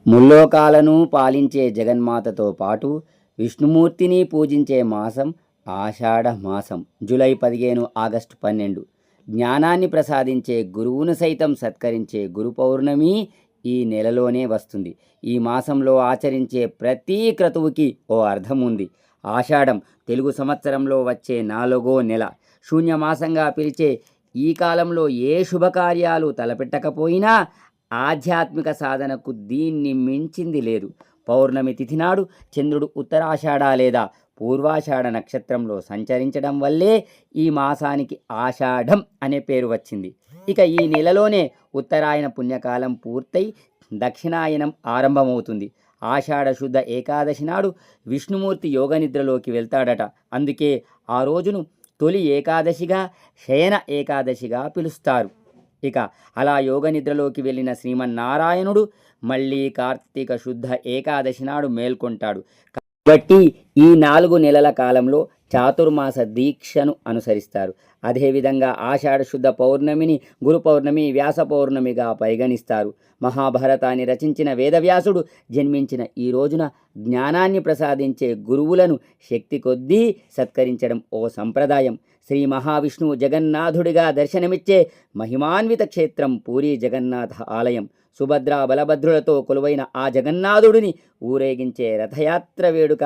ముల్లోకాలను పాలించే జగన్మాతతో పాటు విష్ణుమూర్తిని పూజించే మాసం ఆషాఢ మాసం. July 15, August 12. జ్ఞానాన్ని ప్రసాదించే గురువును సైతం సత్కరించే గురు పౌర్ణమి ఈ నెలలోనే వస్తుంది. ఈ మాసంలో ఆచరించే ప్రతి క్రతువుకి ఓ అర్థం ఉంది. ఆషాఢం తెలుగు సంవత్సరంలో వచ్చే 4వ నెల. శూన్యమాసంగా పిలిచే ఈ కాలంలో ఏ శుభకార్యాలు తలపెట్టకపోయినా ఆధ్యాత్మిక సాధనకు దీన్ని మించింది లేదు. పౌర్ణమి తిథి నాడు చంద్రుడు ఉత్తరాషాఢ లేదా పూర్వాషాఢ నక్షత్రంలో సంచరించడం వల్లే ఈ మాసానికి ఆషాఢం అనే పేరు వచ్చింది. ఇక ఈ నెలలోనే ఉత్తరాయణ పుణ్యకాలం పూర్తయి దక్షిణాయనం ఆరంభమవుతుంది. ఆషాఢ శుద్ధ ఏకాదశి నాడు విష్ణుమూర్తి యోగనిద్రలోకి వెళ్తాడట. అందుకే ఆ రోజును తొలి ఏకాదశిగా, శయన ఏకాదశిగా పిలుస్తారు. ఇక అలా యోగనిద్రలోకి వెళ్ళిన శ్రీమన్నారాయణుడు మళ్ళీ కార్తీక శుద్ధ ఏకాదశి నాడు మేల్కొంటాడు. కాబట్టి ఈ 4 నెలల కాలంలో చాతుర్మాస దీక్షను అనుసరిస్తారు. అదేవిధంగా ఆషాఢ శుద్ధ పౌర్ణమిని గురు పౌర్ణమి, వ్యాస పౌర్ణమిగా పరిగణిస్తారు. మహాభారతాన్ని రచించిన వేదవ్యాసుడు జన్మించిన ఈ రోజున జ్ఞానాన్ని ప్రసాదించే గురువులను శక్తి కొద్దీ సత్కరించడం ఓ సంప్రదాయం. శ్రీ మహావిష్ణువు జగన్నాథుడిగా దర్శనమిచ్చే మహిమాన్విత క్షేత్రం పూరీ జగన్నాథ ఆలయం. సుభద్ర బలభద్రులతో కొలువైన ఆ జగన్నాథుడిని ఊరేగించే రథయాత్ర వేడుక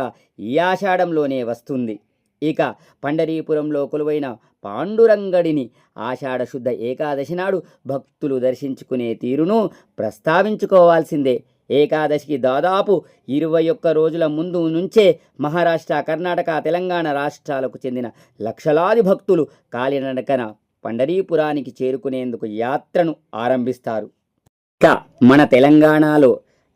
ఈ ఆషాఢంలోనే వస్తుంది. ఇక పండరీపురంలో కొలువైన పాండురంగడిని ఆషాఢ శుద్ధ ఏకాదశి నాడు భక్తులు దర్శించుకునే తీరును ప్రస్తావించుకోవాల్సిందే. ఏకాదశికి దాదాపు 21 రోజుల ముందు నుంచే మహారాష్ట్ర, కర్ణాటక, తెలంగాణ రాష్ట్రాలకు చెందిన లక్షలాది భక్తులు కాలినడకన పండరీపురానికి చేరుకునేందుకు యాత్రను ఆరంభిస్తారు. ఇక మన తెలంగాణలో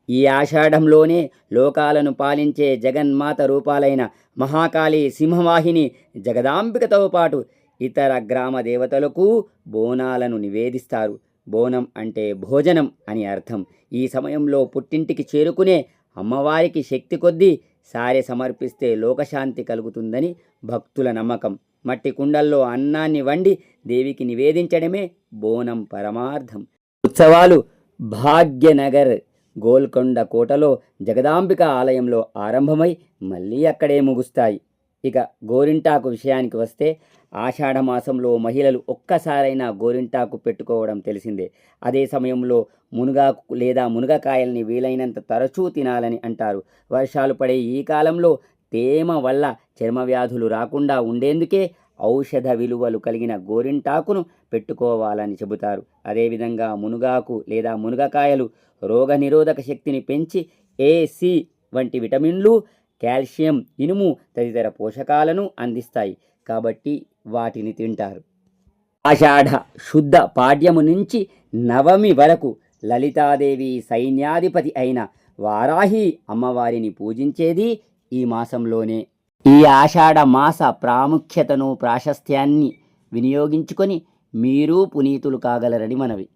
ఈ ఆషాఢంలోనే లోకాలను పాలించే జగన్మాత రూపాలైన మహాకాళి, సింహవాహిని, జగదాంబికతో పాటు ఇతర గ్రామ దేవతలకు బోనాలను నివేదిస్తారు. బోనం అంటే భోజనం అని అర్థం. ఈ సమయంలో పుట్టింటికి చేరుకునే అమ్మవారికి శక్తి కొద్దీ సారె సమర్పిస్తే లోకశాంతి కలుగుతుందని భక్తుల నమ్మకం. మట్టి కుండల్లో అన్నాన్ని వండి దేవికి నివేదించడమే బోనం పరమార్థం. ఉత్సవాలు భాగ్యనగర్ గోల్కొండ కోటలో జగదాంబిక ఆలయంలో ఆరంభమై మళ్ళీ అక్కడే ముగుస్తాయి. ఇక గోరింటాకు విషయానికి వస్తే ఆషాఢ మాసంలో మహిళలు ఒక్కసారైనా గోరింటాకు పెట్టుకోవడం తెలిసిందే. అదే సమయంలో మునగాకు లేదా మునగకాయల్ని వీలైనంత తరచూ తినాలని అంటారు. వర్షాలు పడే ఈ కాలంలో తేమ వల్ల చర్మ వ్యాధులు రాకుండా ఉండేందుకే ఔషధ విలువలు కలిగిన గోరింటాకును పెట్టుకోవాలని చెబుతారు. అదేవిధంగా మునగాకు లేదా మునగకాయలు రోగనిరోధక శక్తిని పెంచి AC వంటి విటమిన్లు, కాల్షియం, ఇనుము తదితర పోషకాలను అందిస్తాయి. కాబట్టి వాటిని తింటారు. ఆషాఢ శుద్ధ పాడ్యము నుంచి నవమి వరకు లలితాదేవి సైన్యాధిపతి అయిన వారాహి అమ్మవారిని పూజించేది ఈ మాసంలోనే. ఈ ఆషాఢ మాస ప్రాముఖ్యతను, ప్రాశస్త్యాన్ని వినియోగించుకొని మీరు పునీతులు కాగలరని మనవి.